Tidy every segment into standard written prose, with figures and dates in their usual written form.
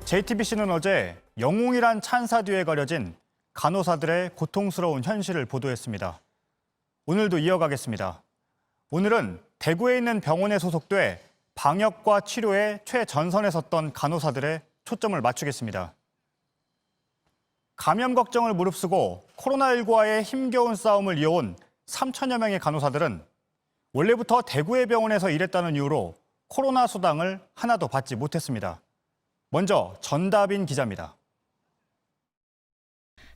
JTBC는 어제 영웅이란 찬사 뒤에 가려진 간호사들의 고통스러운 현실을 보도했습니다. 오늘도 이어가겠습니다. 오늘은 대구에 있는 병원에 소속돼 방역과 치료의 최전선에 섰던 간호사들의 초점을 맞추겠습니다. 감염 걱정을 무릅쓰고 코로나19와의 힘겨운 싸움을 이어온 3천여 명의 간호사들은 원래부터 대구의 병원에서 일했다는 이유로 코로나 수당을 하나도 받지 못했습니다. 먼저 전다빈 기자입니다.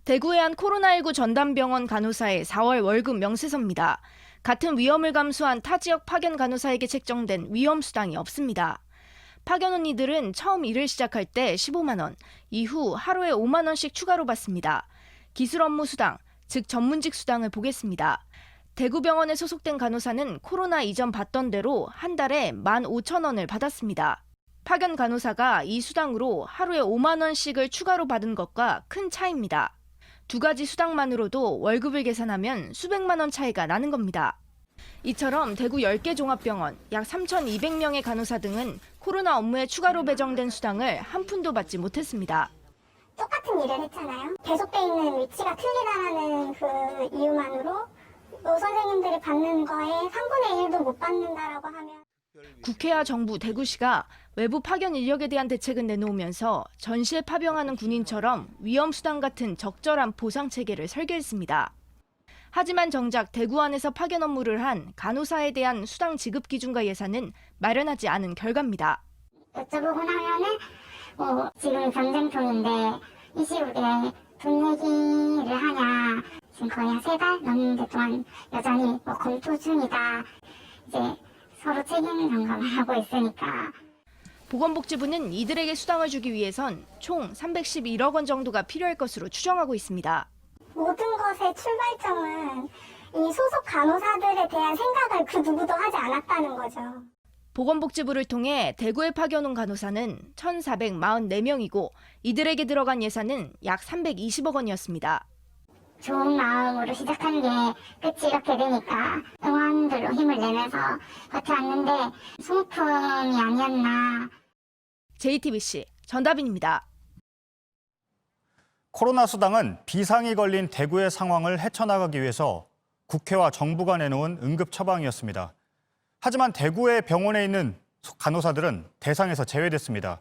대구의 한 코로나19 전담병원 간호사의 4월 월급 명세서입니다. 같은 위험을 감수한 타 지역 파견 간호사에게 책정된 위험 수당이 없습니다. 파견 온 이들은 처음 일을 시작할 때 15만 원, 이후 하루에 5만 원씩 추가로 받습니다. 기술 업무 수당, 즉 전문직 수당을 보겠습니다. 대구병원에 소속된 간호사는 코로나 이전 받던 대로 한 달에 15,000원을 받았습니다. 파견 간호사가 이 수당으로 하루에 5만 원씩을 추가로 받은 것과 큰 차이입니다. 두 가지 수당만으로도 월급을 계산하면 수백만 원 차이가 나는 겁니다. 이처럼 대구 10개 종합병원 약 3,200명의 간호사 등은 코로나 업무에 추가로 배정된 수당을 한 푼도 받지 못했습니다. 똑같은 일을 했잖아요. 계속돼 있는 위치가 틀리다라는 그 이유만으로 선생님들이 받는 거에 3분의 1도 못 받는다라고 하면 국회와 정부, 대구시가 외부 파견 인력에 대한 대책은 내놓으면서 전시에 파병하는 군인처럼 위험수당 같은 적절한 보상 체계를 설계했습니다. 하지만 정작 대구 안에서 파견 업무를 한 간호사에 대한 수당 지급 기준과 예산은 마련하지 않은 결과입니다. 여쭤보고 나면은 지금 전쟁통인데 이 시국에 돈 내기를 하냐, 지금 거의 한 3달 넘는 동안 여전히 검토 중이다. 이제 서로 책임 전가만 하고 있으니까. 보건복지부는 이들에게 수당을 주기 위해선 총 311억 원 정도가 필요할 것으로 추정하고 있습니다. 모든 것의 출발점은 이 소속 간호사들에 대한 생각을 그 누구도 하지 않았다는 거죠. 보건복지부를 통해 대구에 파견 온 간호사는 1,444명이고 이들에게 들어간 예산은 약 320억 원이었습니다. 좋은 마음으로 시작한 게 끝이 이렇게 되니까 응원들로 힘을 내면서 버텨왔는데 소모품이 아니었나. JTBC 전다빈입니다. 코로나 수당은 비상이 걸린 대구의 상황을 헤쳐나가기 위해서 국회와 정부가 내놓은 응급 처방이었습니다. 하지만 대구의 병원에 있는 간호사들은 대상에서 제외됐습니다.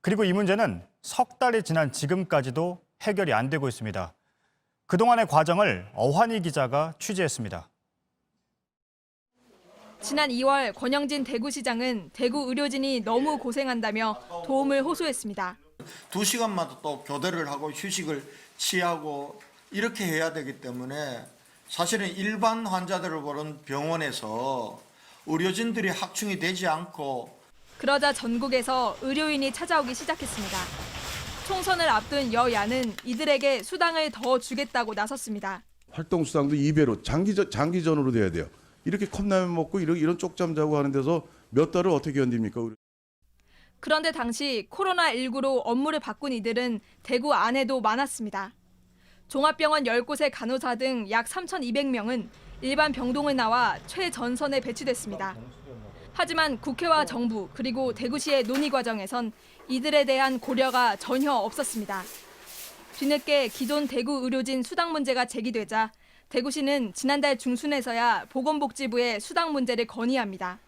그리고 이 문제는 석 달이 지난 지금까지도 해결이 안 되고 있습니다. 그동안의 과정을 어환희 기자가 취재했습니다. 지난 2월 권영진 대구시장은 대구 의료진이 너무 고생한다며 도움을 호소했습니다. 2시간마다 또 교대를 하고 휴식을 취하고 이렇게 해야 되기 때문에 사실은 일반 환자들을 보는 병원에서 의료진들이 확충이 되지 않고 그러자 전국에서 의료인이 찾아오기 시작했습니다. 총선을 앞둔 여야는 이들에게 수당을 더 주겠다고 나섰습니다. 활동 수당도 2배로 장기전으로 돼야 돼요. 이렇게 컵라면 먹고 이런 쪽잠 자고 하는 데서 몇 달을 어떻게 견딥니까? 그런데 당시 코로나19로 업무를 바꾼 이들은 대구 안에도 많았습니다. 종합병원 10곳의 간호사 등 약 3,200명은 일반 병동을 나와 최전선에 배치됐습니다. 하지만 국회와 정부 그리고 대구시의 논의 과정에선 이들에 대한 고려가 전혀 없었습니다. 뒤늦게 기존 대구 의료진 수당 문제가 제기되자 대구시는 지난달 중순에서야 보건복지부에 수당 문제를 건의합니다.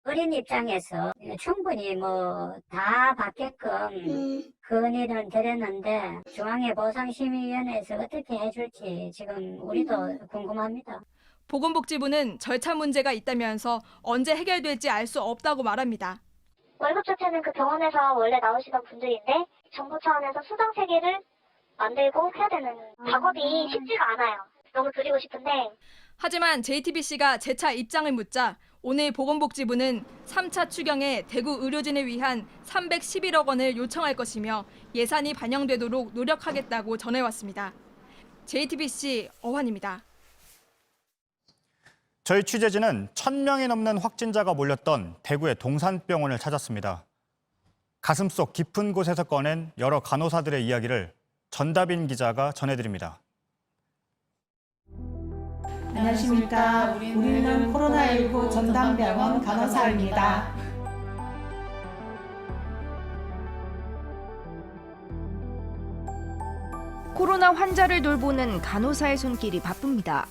어린 입장에서 충분히 다 받게끔 건의는 드렸는데 중앙의 보상심의위원회에서 어떻게 해줄지 지금 우리도 궁금합니다. 보건복지부는 절차 문제가 있다면서 언제 해결될지 알 수 없다고 말합니다. 월급 자체는 그 병원에서 원래 나오시던 분들인데 정부 차원에서 수당 체계를 만들고 해야 되는 작업이 쉽지가 않아요. 너무 드리고 싶은데. 하지만 JTBC가 재차 입장을 묻자 오늘 보건복지부는 3차 추경에 대구 의료진을 위한 311억 원을 요청할 것이며 예산이 반영되도록 노력하겠다고 전해왔습니다. JTBC 어환입니다. 저희 취재진은 1,000명이 넘는 확진자가 몰렸던 대구의 동산병원을 찾았습니다. 가슴속 깊은 곳에서 꺼낸 여러 간호사들의 이야기를 전다빈 기자가 전해드립니다. 안녕하십니까. 우리는 코로나19 전담병원 간호사입니다. 코로나 환자를 돌보는 간호사의 손길이 바쁩니다.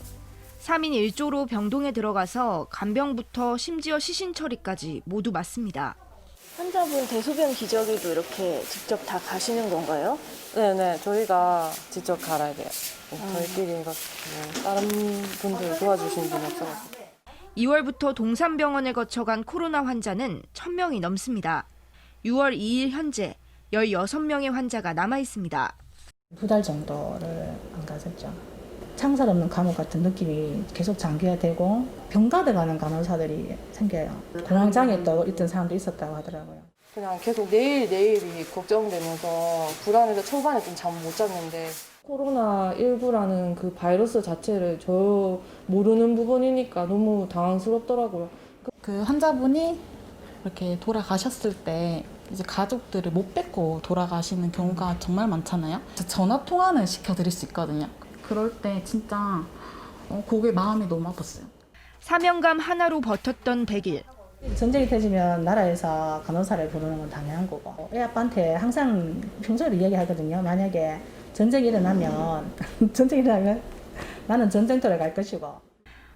3인 1조로 병동에 들어가서 간병부터 심지어 시신 처리까지 모두 맡습니다. 환자분 대소변 기저귀도 이렇게 직접 다 가시는 건가요? 네네, 저희가 직접 갈아야 돼요. 저희끼리 이거 다른 분들 도와주신 분 없어가지고. 2월부터 동산병원을 거쳐간 코로나 환자는 1,000명이 넘습니다. 6월 2일 현재 16명의 환자가 남아 있습니다. 2달 정도를 안 가셨죠. 창살 없는 감옥 같은 느낌이 계속 장기화되고 병가돼가는 간호사들이 생겨요. 공황장애 또 있던 사람도 있었다고 하더라고요. 그냥 계속 내일이 걱정되면서 불안해서 초반에 좀 잠 못 잤는데 코로나19라는 그 바이러스 자체를 저 모르는 부분이니까 너무 당황스럽더라고요. 그 환자분이 이렇게 돌아가셨을 때 이제 가족들을 못 뵙고 돌아가시는 경우가 정말 많잖아요. 전화 통화는 시켜드릴 수 있거든요. 그럴 때 진짜 그게 마음이 너무 아팠어요. 사명감 하나로 버텼던 100일. 전쟁이 터지면 나라에서 간호사를 부르는 건 당연한 거고 애 아빠한테 항상 평소에도 이야기하거든요. 만약에 전쟁이 일어나면 나는 전쟁터를 갈 것이고.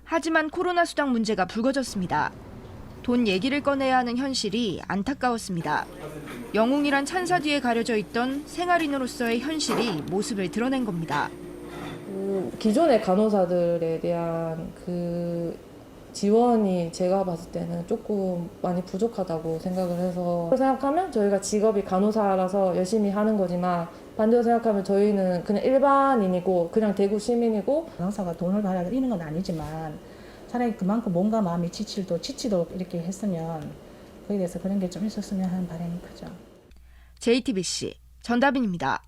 하지만 코로나 수당 문제가 불거졌습니다. 돈 얘기를 꺼내야 하는 현실이 안타까웠습니다. 영웅이란 찬사 뒤에 가려져 있던 생활인으로서의 현실이 모습을 드러낸 겁니다. 기존의 간호사들에 대한 그 지원이 제가 봤을 때는 조금 많이 부족하다고 생각을 해서 생각하면 저희가 직업이 간호사라서 열심히 하는 거지만 반대로 생각하면 저희는 그냥 일반인이고 그냥 대구 시민이고 간호사가 돈을 받아야 되는 건 아니지만 차라리 그만큼 몸과 마음이 지치도록 이렇게 했으면 거기에 대해서 그런 게 좀 있었으면 하는 바람이 크죠. JTBC 전다빈입니다.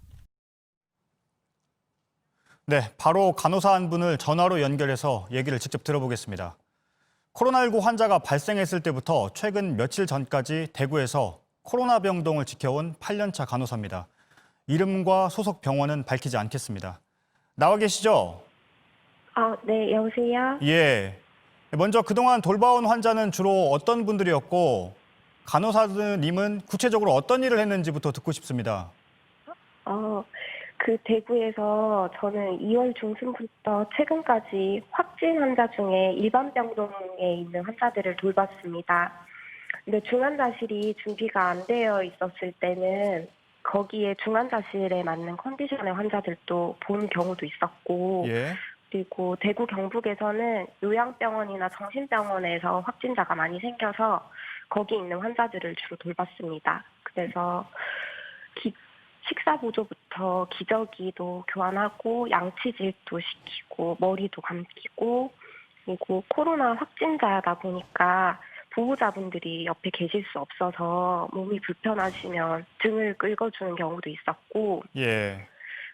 네, 바로 간호사 한 분을 전화로 연결해서 얘기를 직접 들어보겠습니다. 코로나19 환자가 발생했을 때부터 최근 며칠 전까지 대구에서 코로나 병동을 지켜온 8년차 간호사입니다. 이름과 소속 병원은 밝히지 않겠습니다. 나와 계시죠? 네, 여보세요? 예. 먼저 그동안 돌봐온 환자는 주로 어떤 분들이었고 간호사님은 구체적으로 어떤 일을 했는지부터 듣고 싶습니다. 그 대구에서 저는 2월 중순부터 최근까지 확진 환자 중에 일반 병동에 있는 환자들을 돌봤습니다. 근데 중환자실이 준비가 안 되어 있었을 때는 거기에 중환자실에 맞는 컨디션의 환자들도 본 경우도 있었고 예. 그리고 대구 경북에서는 요양병원이나 정신병원에서 확진자가 많이 생겨서 거기 있는 환자들을 주로 돌봤습니다. 그래서 식사 보조부터 기저귀도 교환하고 양치질도 시키고 머리도 감기고 그리고 코로나 확진자다 보니까 보호자분들이 옆에 계실 수 없어서 몸이 불편하시면 등을 긁어주는 경우도 있었고 예.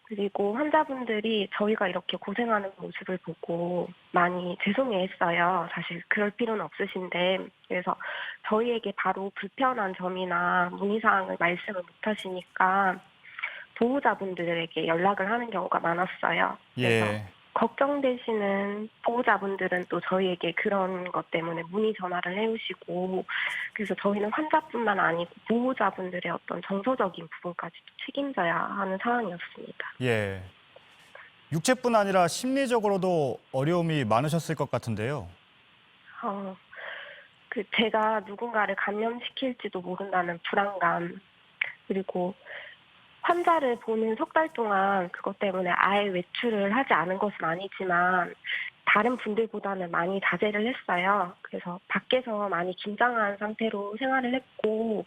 그리고 환자분들이 저희가 이렇게 고생하는 모습을 보고 많이 죄송해했어요. 사실 그럴 필요는 없으신데 그래서 저희에게 바로 불편한 점이나 문의사항을 말씀을 못하시니까 보호자분들에게 연락을 하는 경우가 많았어요. 그래서 예. 걱정되시는 보호자분들은 또 저희에게 그런 것 때문에 문의 전화를 해오시고 그래서 저희는 환자뿐만 아니고 보호자분들의 어떤 정서적인 부분까지도 책임져야 하는 상황이었습니다. 예. 육체뿐 아니라 심리적으로도 어려움이 많으셨을 것 같은데요. 제가 누군가를 감염시킬지도 모른다는 불안감 그리고 환자를 보는 석 달 동안 그것 때문에 아예 외출을 하지 않은 것은 아니지만 다른 분들보다는 많이 자제를 했어요. 그래서 밖에서 많이 긴장한 상태로 생활을 했고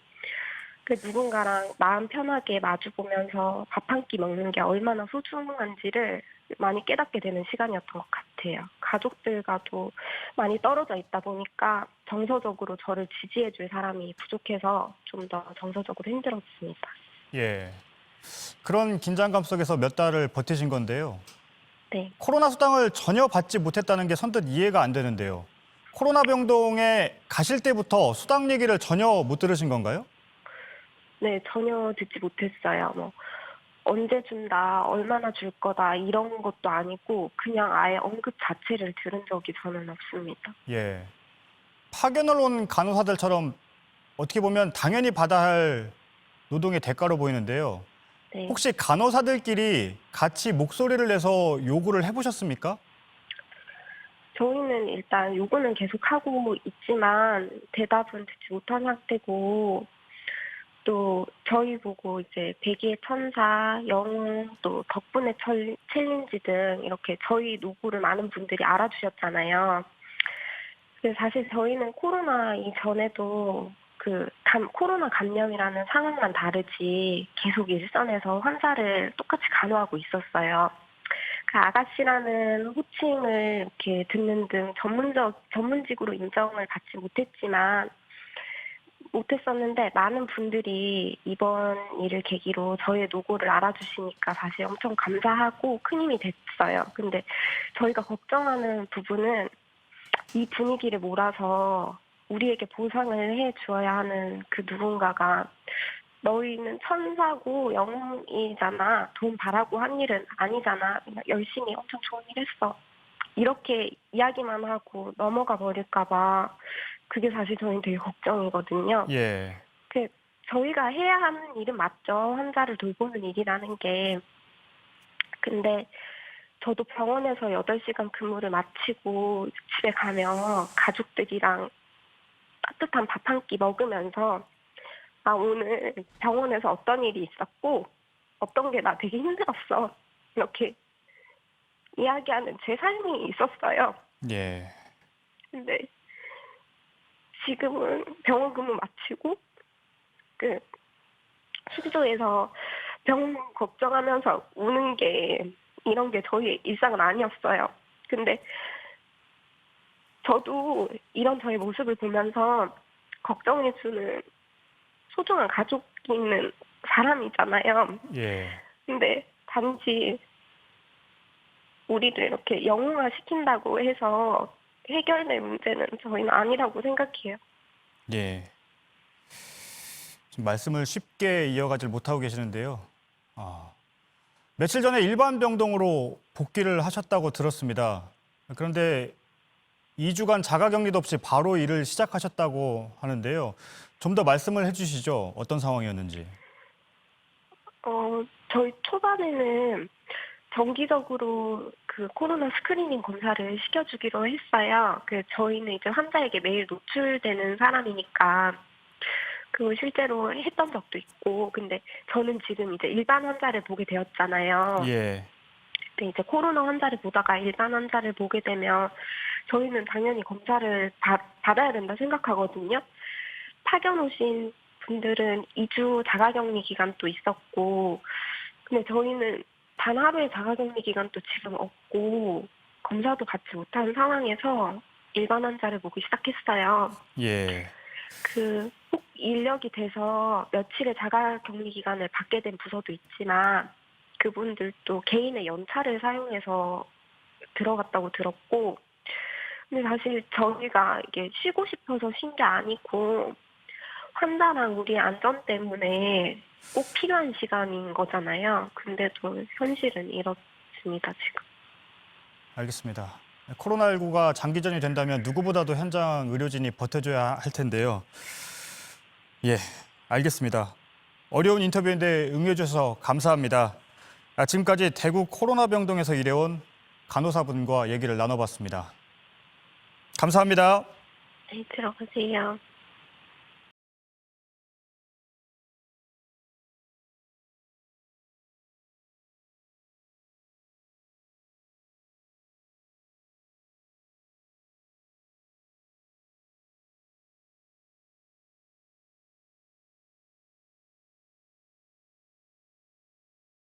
누군가랑 마음 편하게 마주보면서 밥 한 끼 먹는 게 얼마나 소중한지를 많이 깨닫게 되는 시간이었던 것 같아요. 가족들과도 많이 떨어져 있다 보니까 정서적으로 저를 지지해줄 사람이 부족해서 좀 더 정서적으로 힘들었습니다. 예. 그런 긴장감 속에서 몇 달을 버티신 건데요. 네. 코로나 수당을 전혀 받지 못했다는 게 선뜻 이해가 안 되는데요. 코로나 병동에 가실 때부터 수당 얘기를 전혀 못 들으신 건가요? 네, 전혀 듣지 못했어요. 언제 준다, 얼마나 줄 거다 이런 것도 아니고 그냥 아예 언급 자체를 들은 적이 저는 없습니다. 예. 파견을 온 간호사들처럼 어떻게 보면 당연히 받아야 할 노동의 대가로 보이는데요. 네. 혹시 간호사들끼리 같이 목소리를 내서 요구를 해보셨습니까? 저희는 일단 요구는 계속 하고 있지만 대답은 듣지 못한 상태고, 또 저희 보고 이제 백의의 천사, 영웅, 또 덕분에 챌린지 등 이렇게 저희 노고를 많은 분들이 알아주셨잖아요. 그래서 사실 저희는 코로나 이전에도 코로나 감염이라는 상황만 다르지 계속 일선에서 환자를 똑같이 간호하고 있었어요. 그 아가씨라는 호칭을 이렇게 듣는 등 전문직으로 인정을 받지 못했었는데 많은 분들이 이번 일을 계기로 저희의 노고를 알아주시니까 사실 엄청 감사하고 큰 힘이 됐어요. 근데 저희가 걱정하는 부분은 이 분위기를 몰아서 우리에게 보상을 해주어야 하는 그 누군가가 너희는 천사고 영웅이잖아. 돈 바라고 한 일은 아니잖아. 그냥 열심히 엄청 좋은 일 했어. 이렇게 이야기만 하고 넘어가 버릴까 봐 그게 사실 저희는 되게 걱정이거든요. 예. 저희가 해야 하는 일은 맞죠. 환자를 돌보는 일이라는 게. 근데 저도 병원에서 8시간 근무를 마치고 집에 가면 가족들이랑 따뜻한 밥 한 끼 먹으면서 오늘 병원에서 어떤 일이 있었고 어떤 게 나 되게 힘들었어. 이렇게 이야기하는 제 삶이 있었어요. 예. 근데 지금은 병원 근무 마치고 숙소에서 병원 걱정하면서 우는 게 이런 게 저희 일상은 아니었어요. 근데 저도 이런 저의 모습을 보면서 걱정해주는 소중한 가족이 있는 사람이잖아요. 예. 근데 단지 우리를 이렇게 영웅화 시킨다고 해서 해결될 문제는 저희는 아니라고 생각해요. 예. 지금 말씀을 쉽게 이어가질 못하고 계시는데요. 며칠 전에 일반 병동으로 복귀를 하셨다고 들었습니다. 그런데 2주간 자가격리도 없이 바로 일을 시작하셨다고 하는데요. 좀 더 말씀을 해주시죠. 어떤 상황이었는지. 저희 초반에는 정기적으로 코로나 스크리닝 검사를 시켜주기로 했어요. 저희는 이제 환자에게 매일 노출되는 사람이니까 실제로 했던 적도 있고, 근데 저는 지금 이제 일반 환자를 보게 되었잖아요. 예. 근데 이제 코로나 환자를 보다가 일반 환자를 보게 되면 저희는 당연히 검사를 받아야 된다 생각하거든요. 파견 오신 분들은 2주 자가격리 기간도 있었고, 근데 저희는 단 하루의 자가격리 기간도 지금 없고 검사도 받지 못한 상황에서 일반 환자를 보기 시작했어요. 예. 혹 인력이 돼서 며칠의 자가격리 기간을 받게 된 부서도 있지만 그분들도 개인의 연차를 사용해서 들어갔다고 들었고, 근데 사실 저희가 이게 쉬고 싶어서 쉰 게 아니고 환자랑 우리의 안전 때문에 꼭 필요한 시간인 거잖아요. 근데도 현실은 이렇습니다, 지금. 알겠습니다. 코로나19가 장기전이 된다면 누구보다도 현장 의료진이 버텨줘야 할 텐데요. 예, 알겠습니다. 어려운 인터뷰인데 응해주셔서 감사합니다. 지금까지 대구 코로나 병동에서 일해온 간호사분과 얘기를 나눠봤습니다. 감사합니다. 네, 들어가세요.